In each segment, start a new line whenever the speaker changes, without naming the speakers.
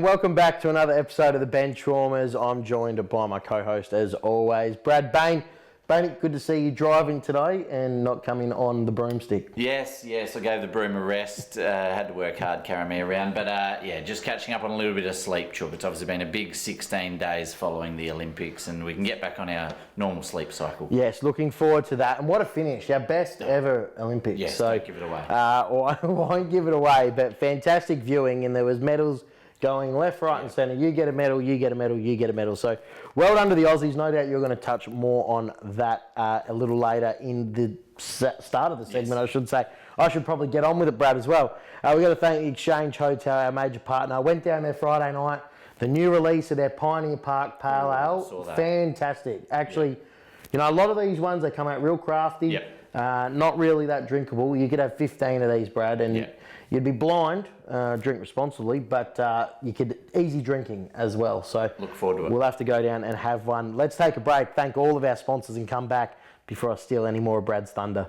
and welcome back to another episode of the Benchwarmers. I'm joined by my co-host, as always, Brad Bain. Bain, good to see you driving today and not coming on the broomstick.
Yes, I gave the broom a rest. Had to work hard carrying me around, but just catching up on a little bit of sleep, Chuck. It's obviously been a big 16 days following the Olympics, and we can get back on our normal sleep cycle.
Yes, looking forward to that. And what a finish, our best ever Olympics.
Yes,
so,
don't give it away.
Or I won't give it away, but fantastic viewing, and there was medals going left, right and centre. You get a medal, you get a medal, you get a medal. So well done to the Aussies. No doubt you're going to touch more on that a little later in the start of the segment, I should say. I should probably get on with it, Brad, as well. We've got to thank the Exchange Hotel, our major partner. I went down there Friday night. The new release of their Pioneer Park Pale Ale, fantastic. Actually, you know, a lot of these ones, they come out real crafty, not really that drinkable. You could have 15 of these, Brad, and you'd be blind, drink responsibly, but you could easy drinking as well. So
look forward to it.
We'll have to go down and have one. Let's take a break, thank all of our sponsors, and come back before I steal any more of Brad's thunder.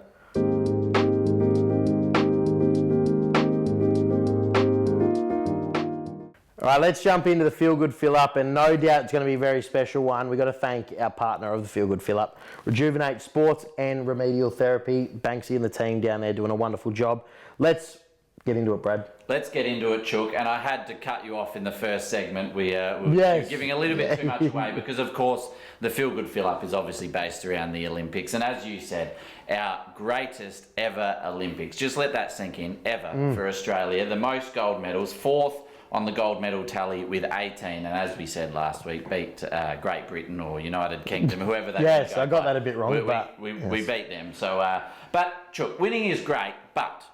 All right, let's jump into the Feel Good Fill Up, and no doubt it's going to be a very special one. We've got to thank our partner of the Feel Good Fill Up, Rejuvenate Sports and Remedial Therapy. Banksy and the team down there doing a wonderful job. Let's get into it, Brad.
Let's get into it, Chook. And I had to cut you off in the first segment. We were giving a little bit too much away because, of course, the Feel Good Fill Up is obviously based around the Olympics. And as you said, our greatest ever Olympics. Just let that sink in, ever, for Australia. The most gold medals, fourth on the gold medal tally with 18. And as we said last week, beat Great Britain or United Kingdom, whoever they
Yes, I got that a bit wrong.
We beat them. So, but, Chook, winning is great, but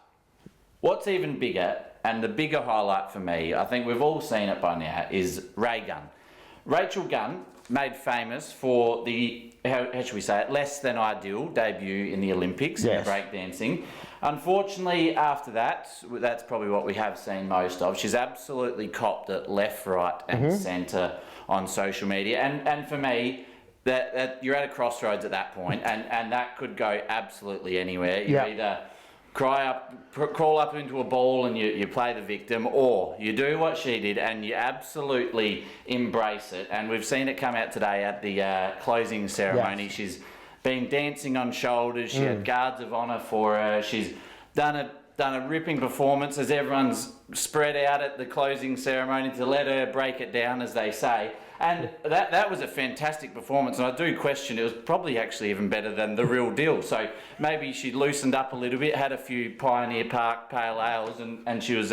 what's even bigger, and the bigger highlight for me, I think we've all seen it by now, is Ray Gunn. Rachel Gunn, made famous for the, how should we say it, less than ideal debut in the Olympics in breakdancing. Unfortunately, after that, that's probably what we have seen most of. She's absolutely copped it left, right and centre on social media. And for me, that you're at a crossroads at that point, and that could go absolutely anywhere. You either crawl up into a ball and you play the victim, or you do what she did and you absolutely embrace it. And we've seen it come out today at the closing ceremony. She's been dancing on shoulders. She had guards of honour for her. She's done a ripping performance as everyone's spread out at the closing ceremony to let her break it down, as they say. And that was a fantastic performance, and I do question it was probably actually even better than the real deal. So maybe she loosened up a little bit, had a few Pioneer Park Pale Ales, and she was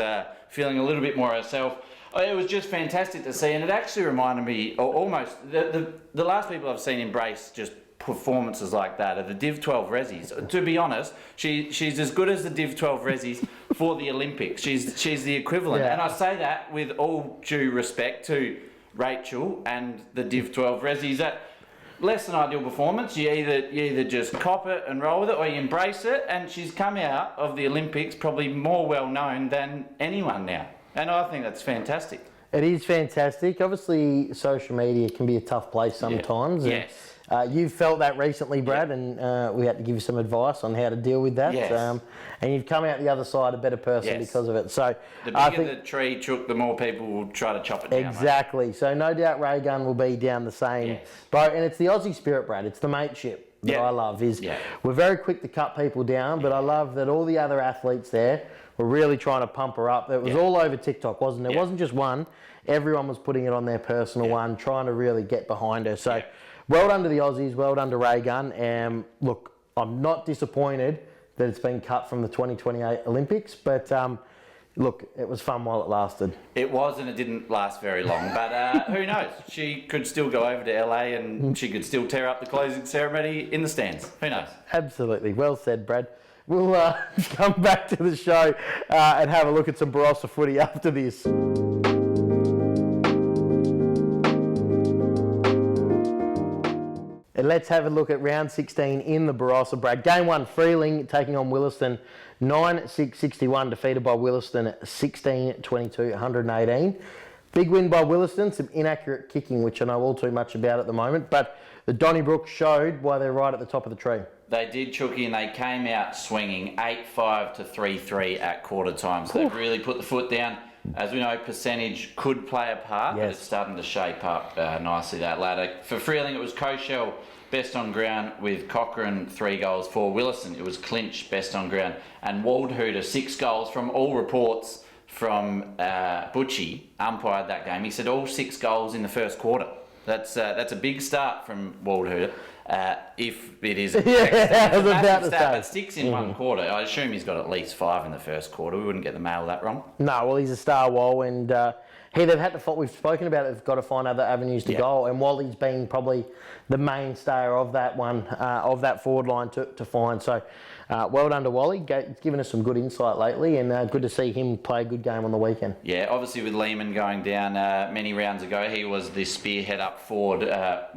feeling a little bit more herself. It was just fantastic to see, and it actually reminded me almost the last people I've seen embrace just performances like that are the Div 12 Rezzies. To be honest, she's as good as the Div 12 Rezzies for the Olympics. She's the equivalent, and I say that with all due respect to Rachel and the Div 12 Rezzies. That less than ideal performance, you either just cop it and roll with it, or you embrace it, and she's come out of the Olympics probably more well known than anyone now, and I think that's fantastic.
It is fantastic. Obviously, social media can be a tough place sometimes.
Yes.
You've felt that recently, Brad, and we had to give you some advice on how to deal with that.
Yes.
And you've come out the other side a better person because of it. So
the bigger the tree, Chook, the more people will try to chop it down.
Exactly. So no doubt Ray Gunn will be down the same boat. And it's the Aussie spirit, Brad. It's the mateship that I love. We're very quick to cut people down, but I love that all the other athletes there were really trying to pump her up. It was all over TikTok, wasn't it? It wasn't just one. Everyone was putting it on their personal one, trying to really get behind her. So well done to the Aussies, well done to Ray Gunn. Look, I'm not disappointed that it's been cut from the 2028 Olympics, but look, it was fun while it lasted.
It was, and it didn't last very long, but who knows? She could still go over to LA and she could still tear up the closing ceremony in the stands. Who knows?
Absolutely. Well said, Brad. We'll come back to the show and have a look at some Barossa footy after this. And let's have a look at round 16 in the Barossa, Brad. Game 1, Freeling taking on Williston, 9-6-61, defeated by Williston 16-22, 118. Big win by Williston, some inaccurate kicking, which I know all too much about at the moment, but the Donnybrook showed why they're right at the top of the tree.
They did, Chooky, and they came out swinging 8-5 to 3-3 at quarter time. So they've really put the foot down. As we know, percentage could play a part, but
Yes.
it's starting to shape up nicely, that ladder. For Freeling, it was Koshel, best on ground, with Cochrane 3 goals. For Williston, it was Clinch, best on ground, and Waldhooter 6 goals. From all reports from Butchie, umpired that game. He said all 6 goals in the first quarter. That's a big start from Waldhooter. If it is a
I was about to say.
but 6 in one quarter. I assume he's got at least 5 in the first quarter. We wouldn't get the mail that wrong.
No, well, he's a star, Wall, and they've had to. We've spoken about it. They've got to find other avenues to goal, and Wally's been probably the mainstay of that one, of that forward line to find. So, well done to Wally. He's given us some good insight lately, and good to see him play a good game on the weekend.
Yeah, obviously with Lehman going down many rounds ago, he was the spearhead up forward.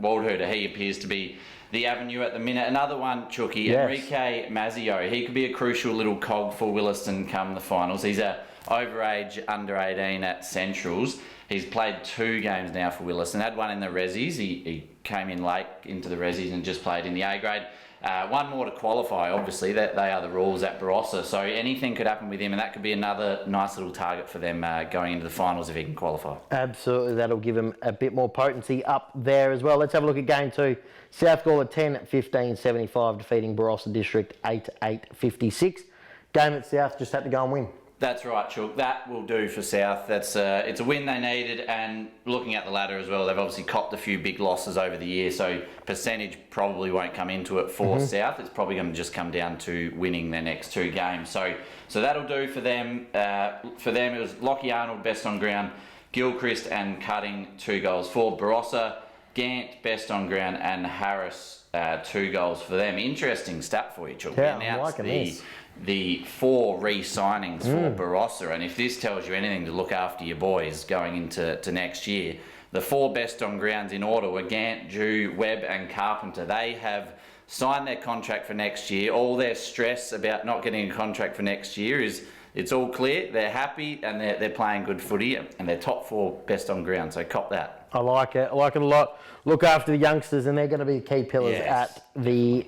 Waldhooter, he appears to be the avenue at the minute. Another one, Chucky,
Yes.
Enrique Mazzio. He could be a crucial little cog for Williston come the finals. He's a overage under 18 at Centrals. He's played 2 games now for Williston. Had one in the Rezzies. He came in late into the Rezzies and just played in the A grade. One more to qualify, obviously. They are the rules at Barossa. So anything could happen with him, and that could be another nice little target for them going into the finals if he can qualify.
Absolutely, that'll give him a bit more potency up there as well. Let's have a look at game 2. South Gawler 10-15-75, defeating Barossa District 8-56. Game at South just had to go and win.
That's right, Chook. That will do for South. It's a win they needed, and looking at the ladder as well, they've obviously copped a few big losses over the year, so percentage probably won't come into it for South. It's probably going to just come down to winning their next 2 games. So that'll do for them. For them, it was Lockie Arnold, best on ground, Gilchrist and Cutting, 2 goals. For Barossa, Gant, best on ground, and Harris, 2 goals for them. Interesting stat for you, Chook.
Yeah,
We
I'm
announced
liking this.
the 4 re-signings for Barossa, and if this tells you anything to look after your boys going into next year, the 4 best on grounds in order were Gant, Jew, Webb and Carpenter. They have signed their contract for next year. All their stress about not getting a contract for next year it's all clear. They're happy and they're playing good footy, and they're top 4 best on ground, so cop that.
I like it. I like it a lot. Look after the youngsters, and they're going to be key pillars at the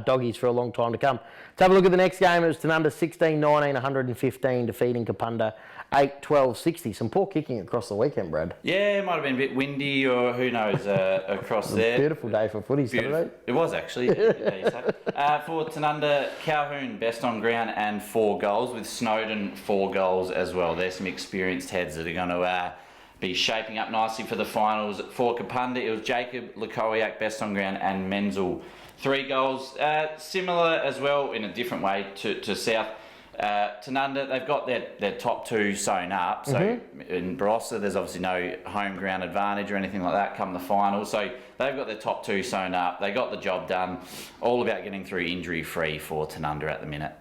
Doggies for a long time to come. Let's have a look at the next game. It was Tanunda 16-19-115, defeating Kapunda 8-12-60. Some poor kicking across the weekend, Brad.
Yeah, it might have been a bit windy or who knows across there.
Beautiful day for footy Saturday.
It was actually. For Tanunda, Calhoun, best on ground and 4 goals, with Snowden 4 goals as well. There's some experienced heads that are going to be shaping up nicely for the finals. For Kapunda, it was Jacob Lukowiak, best on ground, and Menzel, 3 goals. Similar as well in a different way to South. Tanunda, they've got their top 2 sewn up. So in Barossa, there's obviously no home ground advantage or anything like that come the final. So they've got their top 2 sewn up. They got the job done. All about getting through injury free for Tanunda at the minute.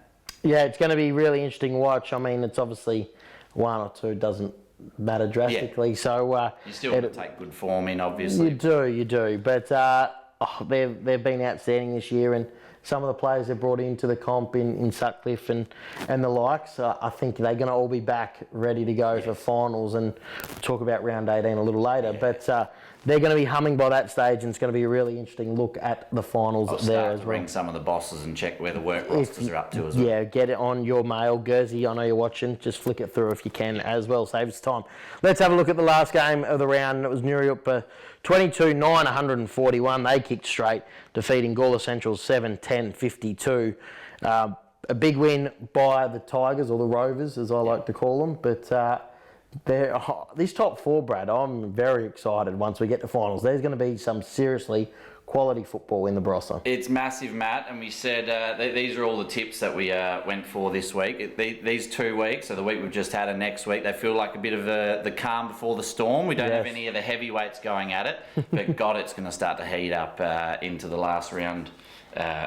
Yeah, it's going to be really interesting to watch. I mean, it's obviously 1 or 2 doesn't matter drastically. So
you still got to take good form in, obviously.
You do. But they've been outstanding this year, and some of the players they've brought into the comp in Sutcliffe and the likes, I think they're going to all be back ready to go for finals, and we'll talk about round 18 a little later. But they're going to be humming by that stage, and it's going to be a really interesting look at the finals there as well.
Ring some of the bosses and check where the work rosters are up to as well.
Yeah, get it on your mail. Guernsey, I know you're watching. Just flick it through if you can as well. Saves time. Let's have a look at the last game of the round. It was Nuriup 22-9-141. They kicked straight, defeating Gawler Central 7-10-52. A big win by the Tigers, or the Rovers, as I like to call them. But this top 4, Brad, I'm very excited once we get to finals. There's going to be some seriously quality football in the Barossa.
It's massive, Matt, and we said these are all the tips that we went for this week. These 2 weeks, so the week we've just had and next week, they feel like a bit of the calm before the storm. We don't have any of the heavyweights going at it, but God, it's going to start to heat up into the last round,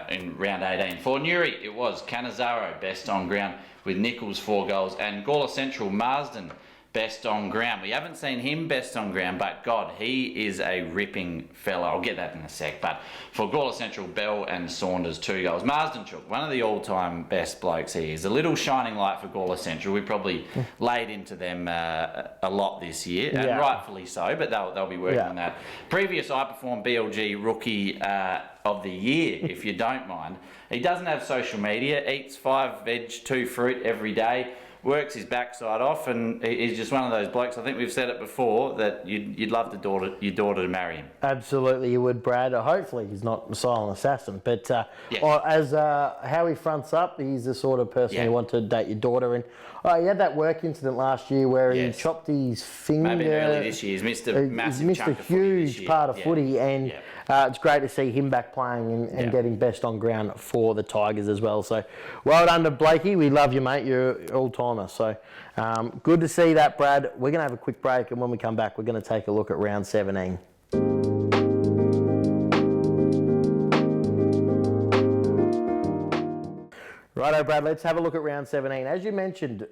in round 18. For Newry, it was Canizaro, best on ground, with Nichols 4 goals, and Gawler Central, Marsden, best on ground. We haven't seen him best on ground, but God, he is a ripping fella. I'll get that in a sec. But for Gawler Central, Bell and Saunders, 2 goals. Marsden Chook, one of the all-time best blokes he is. A little shining light for Gawler Central. We probably laid into them a lot this year, and rightfully so, but they'll be working on that. Previous I Perform BLG Rookie of the Year, if you don't mind. He doesn't have social media, eats 5 veg, 2 fruit every day. works his backside off, and he's just one of those blokes. I think we've said it before that you'd love your daughter to marry him.
Absolutely, you would, Brad. Hopefully, he's not a silent assassin. But how he fronts up, he's the sort of person you want to date your daughter. And he had that work incident last year where he chopped his finger.
Maybe early this year. He's missed a massive chunk of footy this year.
Part of footy, and it's great to see him back playing and getting best on ground for the Tigers as well. So, well done to Blakey. We love you, mate. You're all-timer. So, good to see that, Brad. We're going to have a quick break, and when we come back, we're going to take a look at round 17. Righto, Brad, let's have a look at round 17. As you mentioned,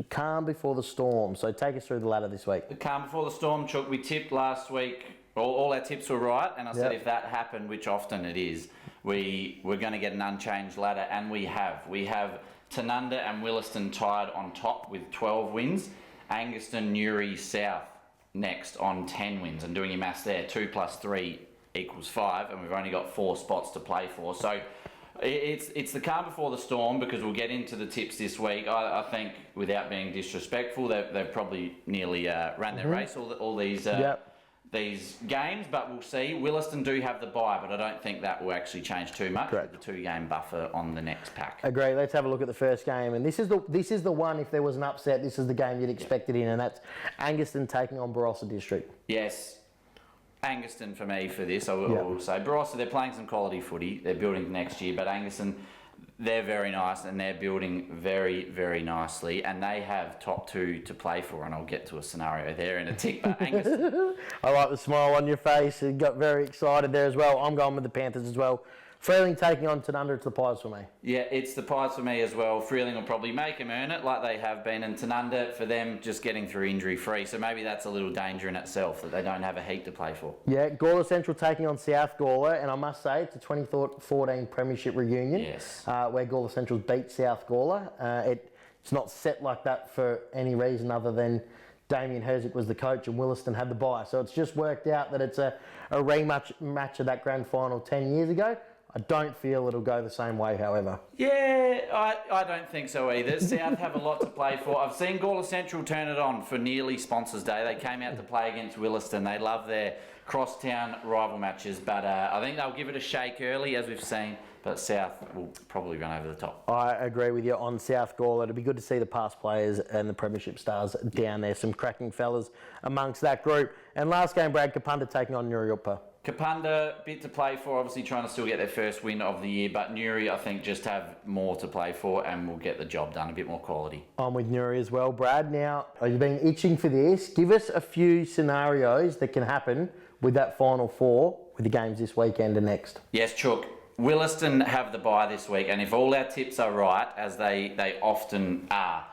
calm before the storm. So take us through the ladder this week.
The calm before the storm, Chook. We tipped last week. All our tips were right, and I said if that happened, which often it is, we're going to get an unchanged ladder, and we have. We have Tanunda and Williston tied on top with 12 wins. Anguston, Newry, South next on 10 wins. And doing your maths there, 2 + 3 = 5, and we've only got 4 spots to play for. So it's the calm before the storm, because we'll get into the tips this week. I think, without being disrespectful, they've probably nearly ran their race, all these games, but we'll see. Williston do have the bye, but I don't think that will actually change too much. Correct. With the 2-game buffer on the next pack.
Agree. Let's have a look at the first game, and this is the one. If there was an upset, this is the game you'd expect it in, and that's Anguston taking on Barossa District.
Yes. Anguston for me for this, I will say. Barossa, they're playing some quality footy. They're building next year, but Anguston, they're very nice, and they're building very, very nicely, and they have top 2 to play for, and I'll get to a scenario there in a tick. But Anguston,
I like the smile on your face. You got very excited there as well. I'm going with the Panthers as well. Freeling taking on Tanunda, it's the Pies for me. Yeah,
it's the Pies for me as well. Freeling will probably make them earn it like they have been, and Tanunda, for them, just getting through injury-free. So maybe that's a little danger in itself, that they don't have a heap to play for.
Yeah, Gawler Central taking on South Gawler, and I must say it's a 2014 Premiership reunion.
Yes.
Where Gawler Central beat South Gawler. It's not set like that for any reason other than Damien Herzick was the coach and Williston had the bye. So it's just worked out that it's a rematch of that grand final 10 years ago. I don't feel it'll go the same way, however.
Yeah, I don't think so either. South have a lot to play for. I've seen Gawler Central turn it on for nearly Sponsors Day. They came out to play against Williston. They love their crosstown rival matches, but I think they'll give it a shake early, as we've seen. But South will probably run over the top.
I agree with you on South Gawler. It'd be good to see the past players and the Premiership stars down there. Some cracking fellas amongst that group. And last game, Brad, Kapunda taking on Newry Utpa.
Kapunda, bit to play for, obviously trying to still get their first win of the year, but Newry, I think, just have more to play for and will get the job done, a bit more quality.
I'm with Newry as well, Brad. Now, you've been itching for this. Give us a few scenarios that can happen with that Final Four with the games this weekend and next.
Yes, Chook. Williston have the bye this week, and if all our tips are right, as they often are,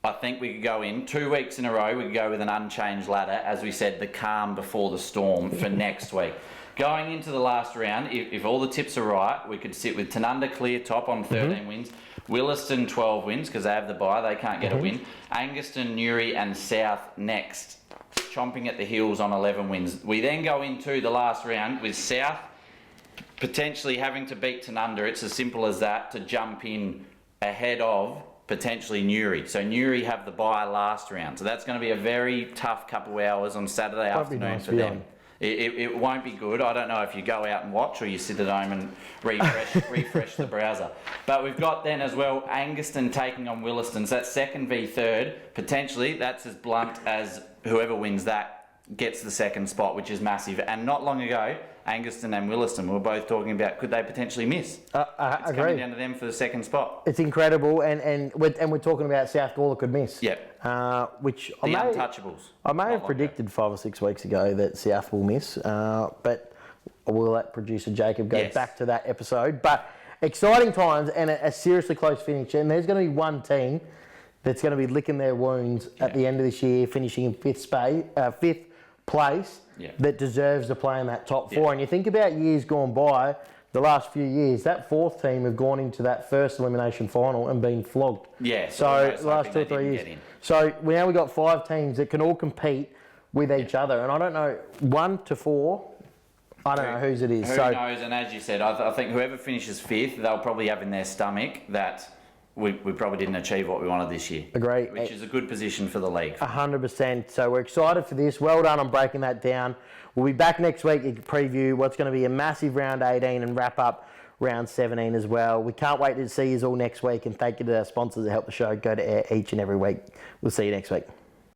I think we could go in 2 weeks in a row. We could go with an unchanged ladder, as we said, the calm before the storm for next week. Going into the last round, if all the tips are right, we could sit with Tanunda clear top on 13 wins, Williston 12 wins because they have the bye, they can't get a win. Anguston, Newry, and South next, chomping at the heels on 11 wins. We then go into the last round with South potentially having to beat Tanunda. It's as simple as that to jump in ahead of potentially Newry. So Newry have the bye last round. So that's going to be a very tough couple of hours on Saturday afternoon for them. It won't be good. I don't know if you go out and watch or you sit at home and refresh the browser. But we've got then as well Anguston taking on Williston. So that's 2nd v 3rd. Potentially that's as blunt as whoever wins that gets the 2nd spot, which is massive. And not long ago, Anguston and Williston were both talking about could they potentially miss. It's coming down to them for the 2nd spot.
It's incredible, and we're talking about South Gawler could miss.
Yep.
Which
the untouchables.
I may have predicted 5 or 6 weeks ago that South will miss, but we'll let producer Jacob go back to that episode. But exciting times and a seriously close finish, and there's going to be one team that's going to be licking their wounds at the end of this year, finishing in 5th place. That deserves to play in that top 4. And you think about years gone by, the last few years, that 4th team have gone into that first elimination final and been flogged. So the last 2 or 3 years. So now we've got 5 teams that can all compete with each other. And I don't know, 1 to 4, I don't know whose it is.
Who knows? And as you said, I think whoever finishes 5th, they'll probably have in their stomach that we probably didn't achieve what we wanted this year.
Agree.
Which is a good position for the league.
100%. So we're excited for this. Well done on breaking that down. We'll be back next week to preview what's going to be a massive round 18 and wrap up round 17 as well. We can't wait to see you all next week, and thank you to our sponsors that help the show go to air each and every week. We'll see you next week.